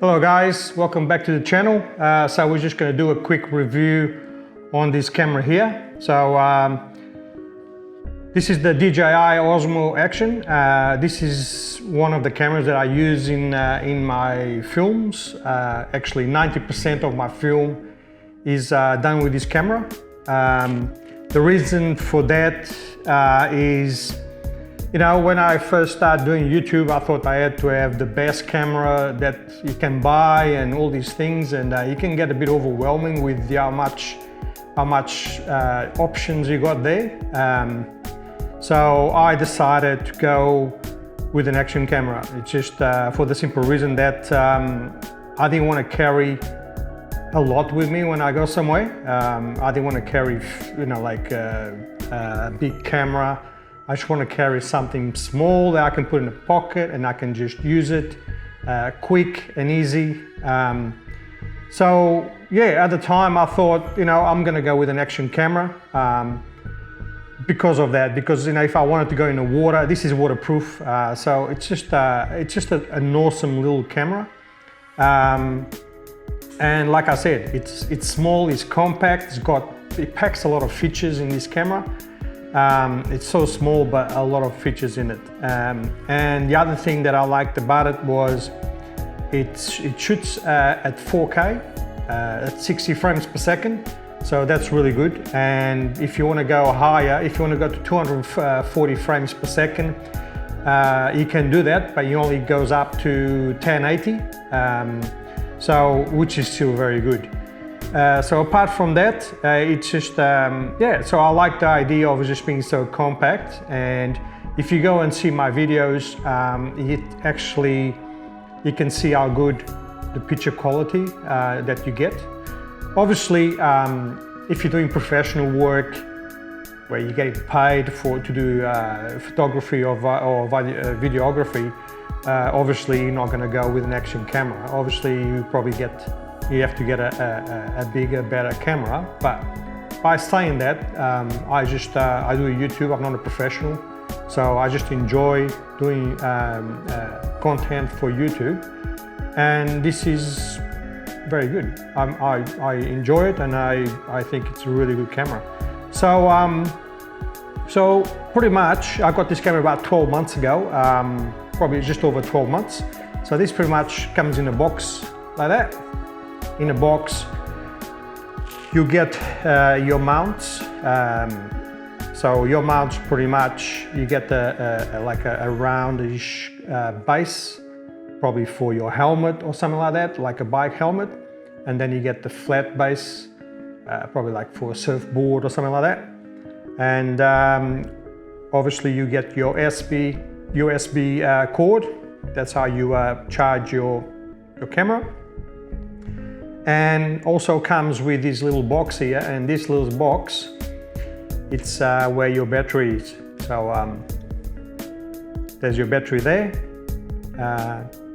Hello guys, welcome back to the channel. So we're just going to do a quick review on this camera here. So this is the DJI Osmo Action. This is one of the cameras that I use in my films. Actually 90% of my film is done with this camera. The reason for that is, you know, when I first started doing YouTube, I thought I had to have the best camera that you can buy and all these things, and it can get a bit overwhelming with how much options you got there. So I decided to go with an action camera. It's just for the simple reason that I didn't want to carry a lot with me when I go somewhere. I didn't want to carry, you know, like a big camera. I just want to carry something small that I can put in a pocket and I can just use it quick and easy. So yeah, at the time I thought, you know, I'm gonna go with an action camera because of that. Because, you know, if I wanted to go in the water, this is waterproof. So it's just an awesome little camera. And like I said, it's small, it's compact, it packs a lot of features in this camera. It's so small, but a lot of features in it. And the other thing that I liked about it was it shoots at 4K, at 60 frames per second. So that's really good. And if you want to go higher, if you want to go to 240 frames per second, you can do that, but it only goes up to 1080, which is still very good. So apart from that, it's just, yeah, so I like the idea of it just being so compact. And if you go and see my videos, you can see how good the picture quality that you get. Obviously, if you're doing professional work where you get paid to do photography or videography, obviously you're not going to go with an action camera. Obviously you have to get a bigger, better camera. But by saying that, I do YouTube. I'm not a professional, so I just enjoy doing content for YouTube, and this is very good. I enjoy it, and I think it's a really good camera. So pretty much I got this camera about 12 months ago, probably just over 12 months. So this pretty much comes in a box like that. In a box, you get your mounts. So your mounts, pretty much, you get like a roundish base, probably for your helmet or something like that, like a bike helmet. And then you get the flat base, probably like for a surfboard or something like that. And obviously you get your USB cord. That's how you charge your camera. And also comes with this little box here, and this little box, it's where your battery is. So there's your battery there,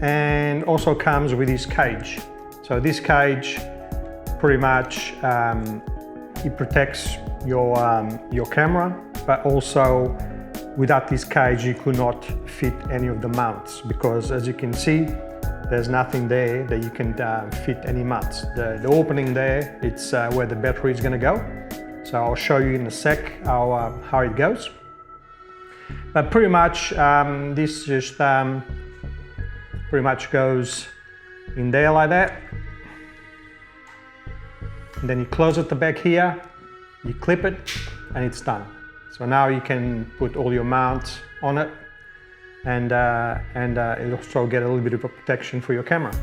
and also comes with this cage. So this cage pretty much it protects your camera, but also without this cage you could not fit any of the mounts, because as you can see, there's nothing there that you can fit any mounts. The opening there, it's where the battery is going to go. So I'll show you in a sec how it goes. But pretty much this just pretty much goes in there like that. And then you close at the back here, you clip it, and it's done. So now you can put all your mounts on it, and it'll also get a little bit of a protection for your camera.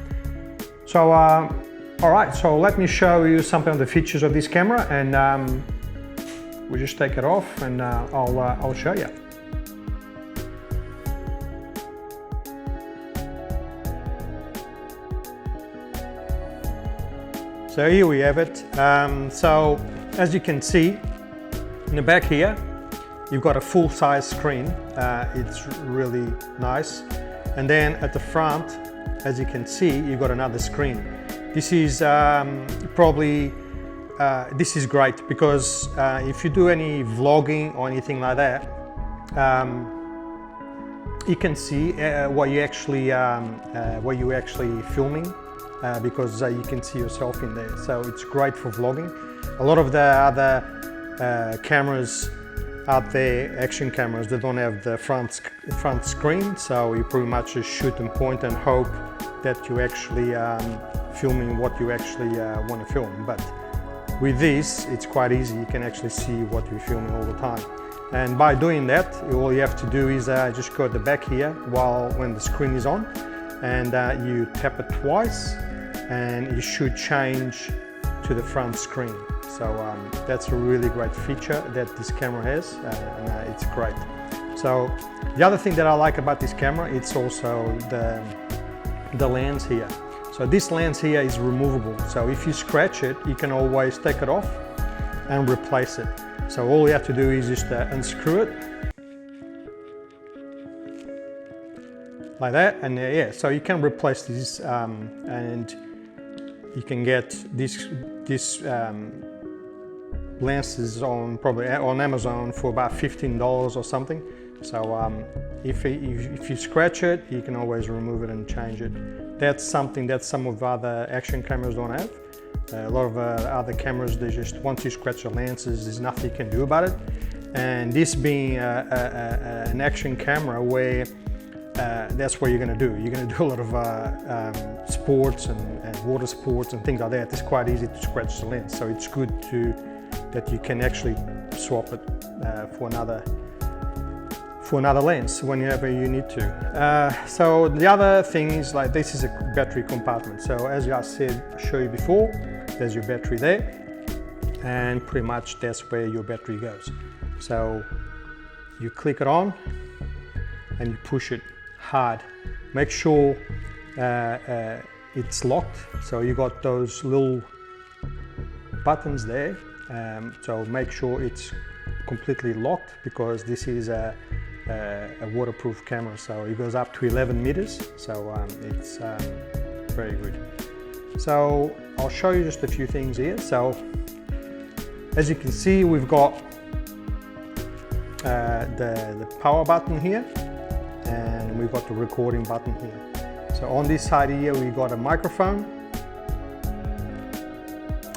So all right, so let me show you some of the features of this camera, and we just take it off, and I'll show you. So here we have it. So as you can see in the back here, you've got a full-size screen. It's really nice. And then at the front, as you can see, you've got another screen. This is this is great because if you do any vlogging or anything like that, you can see what you're actually filming. because you can see yourself in there. So it's great for vlogging. A lot of the other cameras out there, action cameras, they don't have the front screen, so you pretty much just shoot and point and hope that you actually filming what you actually want to film. But with this, it's quite easy. You can actually see what you're filming all the time. And by doing that, all you have to do is just go at the back here when the screen is on, and you tap it twice, and you should change to the front screen. So that's a really great feature that this camera has, and it's great. So the other thing that I like about this camera, it's also the lens here. So this lens here is removable. So if you scratch it, you can always take it off and replace it. So all you have to do is just unscrew it like that, and yeah, so you can replace this, and you can get this lenses probably on Amazon for about $15 or something. So if you scratch it, you can always remove it and change it. That's something that some of other action cameras don't have. A lot of other cameras, they just, once you scratch the lenses, there's nothing you can do about it. And this being an action camera where that's what you're going to do. You're going to do a lot of sports and water sports and things like that. It's quite easy to scratch the lens, so it's good that you can actually swap it for another lens whenever you need to. So the other thing is, like, this is a battery compartment. So as I showed you before, there's your battery there, and pretty much that's where your battery goes. So you click it on and you push it hard. Make sure it's locked. So you got those little buttons there. So make sure it's completely locked, because this is a waterproof camera. So it goes up to 11 meters. So it's very good. So I'll show you just a few things here. So as you can see, we've got the power button here, and we've got the recording button here. So on this side here, we've got a microphone,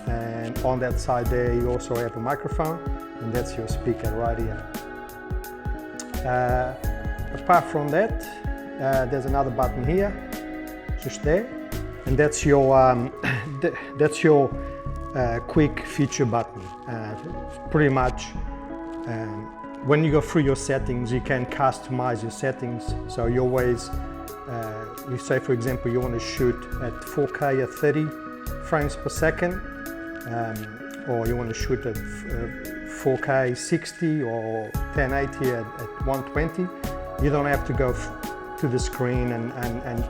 and on that side there, you also have a microphone, and that's your speaker right here. Apart from that, there's another button here, just there, and that's your quick feature button. Pretty much, when you go through your settings, you can customize your settings. So you always, you say, for example, you want to shoot at 4K at 30 frames per second, or you want to shoot at 4K 60 or 1080 at 120. You don't have to go to the screen and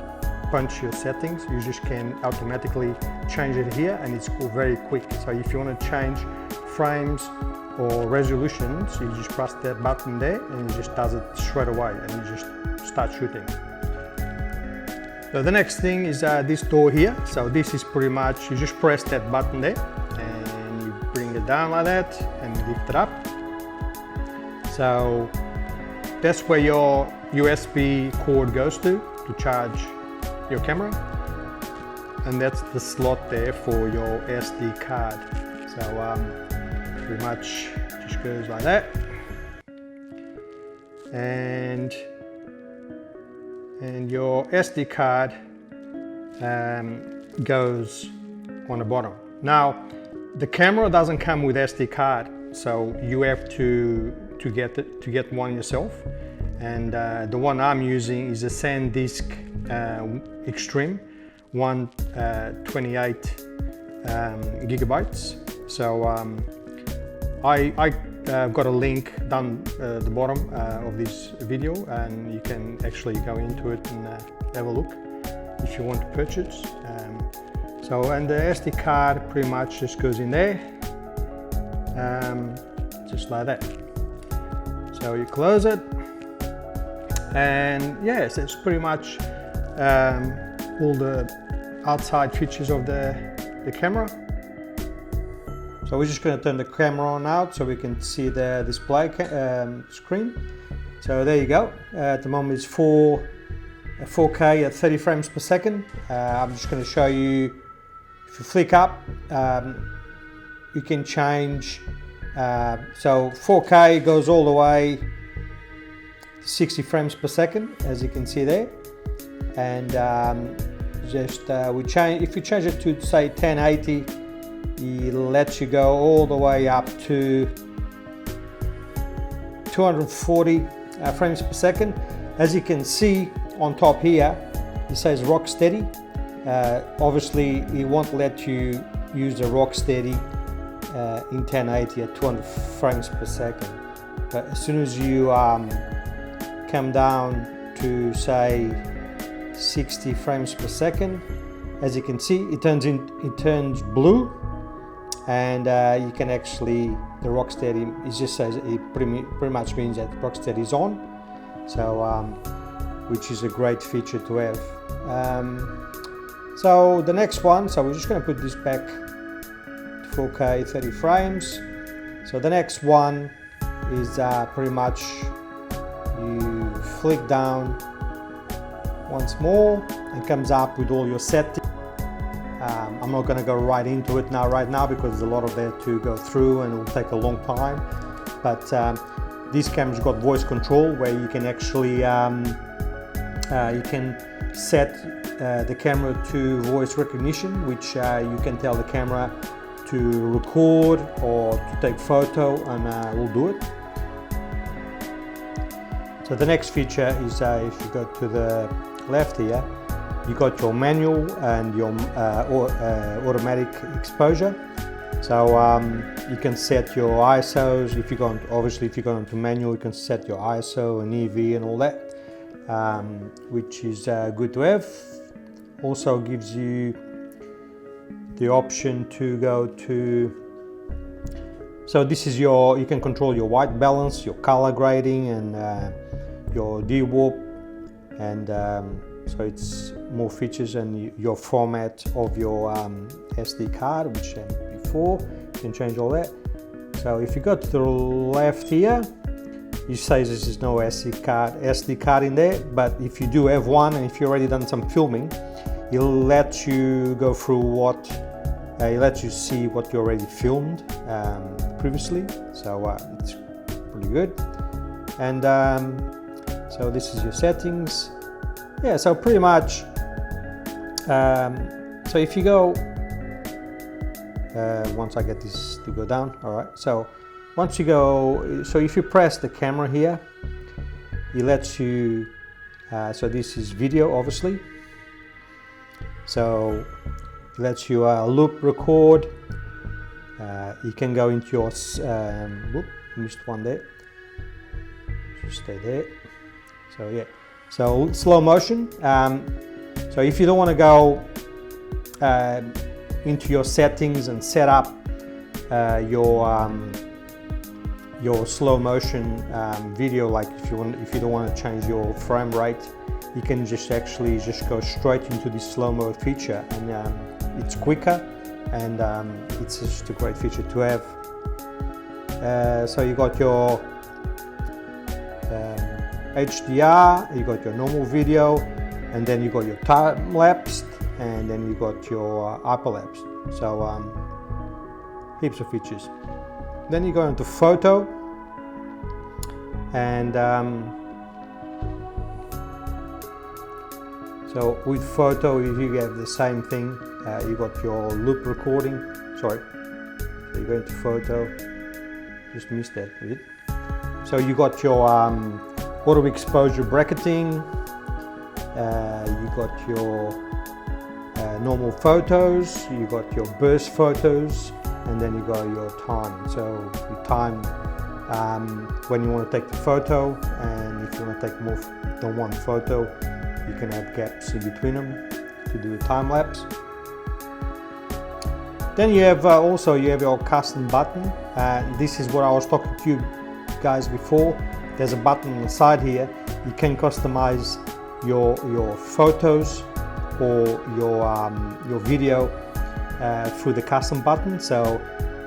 punch your settings. You just can automatically change it here, and it's very quick. So if you want to change frames or resolutions, you just press that button there, and it just does it straight away, and you just start shooting. So the next thing is this door here. So this is pretty much, you just press that button there, and you bring it down like that, and lift it up. So that's where your USB cord goes to charge your camera, and that's the slot there for your SD card. So pretty much just goes like that, and your SD card goes on the bottom. Now the camera doesn't come with SD card, so you have to get one yourself, and the one I'm using is a SanDisk Extreme 128 gigabytes. So I've got a link down the bottom of this video, and you can actually go into it and have a look if you want to purchase. And the SD card pretty much just goes in there, just like that. So you close it, and yes, it's pretty much all the outside features of the camera. So we're just going to turn the camera on out so we can see the display screen. So there you go. At the moment it's 4 4K at 30 frames per second. I'm just going to show you, if you flick up, you can change, so 4K goes all the way to 60 frames per second, as you can see there. And if you change it to say 1080, it lets you go all the way up to 240 frames per second. As you can see on top here, it says rock steady. Obviously it won't let you use the rock steady in 1080 at 200 frames per second, but as soon as you come down to say 60 frames per second, as you can see, it turns blue, and you can actually, the rock steady, it just says, it pretty much means that rock steady is on. So which is a great feature to have. So the next one, so we're just going to put this back to 4K 30 frames. So the next one is pretty much, you flick down once more and comes up with all your settings. I'm not going to go right into it right now because there's a lot of there to go through and it will take a long time. But this camera's got voice control, where you can actually you can set the camera to voice recognition, which you can tell the camera to record or to take photo, and we'll do it. So the next feature is if you go to the left here, you got your manual and your automatic exposure. So you can set your ISOs. If you go into manual, you can set your ISO and EV and all that, which is good to have. Also gives you the option to go to, so this is you can control your white balance, your color grading, and your de-warp, and so it's more features, and your format of your SD card, which before, you can change all that. So if you go to the left here, you say this is no SD card in there, but if you do have one, and if you've already done some filming, it'll let you go through it lets you see what you already filmed previously, so it's pretty good. And so this is your settings. Yeah, so pretty much, so if you go, once I get this to go down, all right, so once you go, so if you press the camera here, it lets you, so this is video obviously, so it lets you loop record. You can go into your, whoop, missed one there, just stay there. So yeah, so slow motion. So if you don't want to go into your settings and set up your slow motion video, like if you don't want to change your frame rate, you can just go straight into this slow mo feature, and it's quicker, and it's just a great feature to have. So you got your HDR, you got your normal video, and then you got your time lapse, and then you got your hyperlapse. So heaps of features. Then you go into photo, and so with photo you have the same thing. You got your loop recording. Sorry, so you go into photo. Just missed that bit. So you got your auto exposure bracketing. You got your normal photos. You got your burst photos, and then you got your time. So you time when you want to take the photo, and if you want to take more than one photo, you can have gaps in between them to do a time lapse. Then you have also your custom button. This is what I was talking to you guys before. There's a button on the side here. You can customize your photos or your video through the custom button, so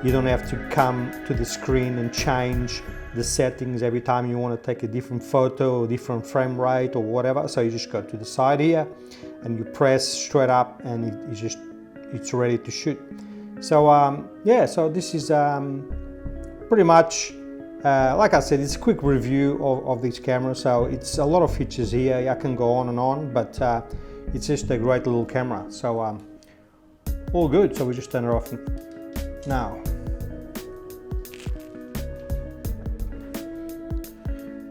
you don't have to come to the screen and change the settings every time you want to take a different photo or different frame rate or whatever. So you just go to the side here and you press straight up and it's ready to shoot. So yeah, so this is pretty much like I said, it's a quick review of this camera. So it's a lot of features here. I can go on and on, but it's just a great little camera. So all good. So we just turn it off now.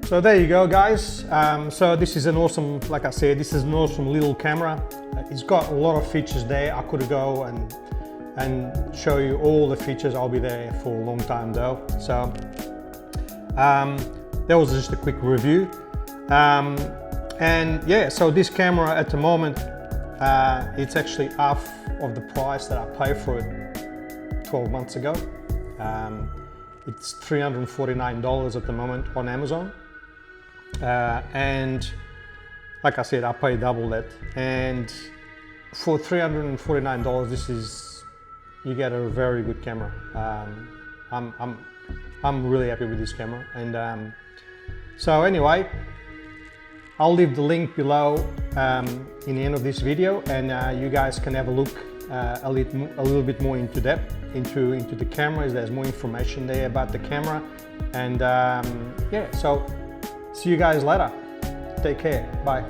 So there you go, guys. So this is an awesome, like I said, this is an awesome little camera. It's got a lot of features there. I could go and show you all the features. I'll be there for a long time though. So that was just a quick review. And yeah, so this camera at the moment, it's actually half of the price that I paid for it 12 months ago. It's $349 at the moment on Amazon. And like I said, I paid double that, and for $349, you get a very good camera. I'm really happy with this camera, and so anyway, I'll leave the link below in the end of this video, and you guys can have a look a little bit more into depth into the cameras. There's more information there about the camera, and yeah, so see you guys later. Take care. Bye.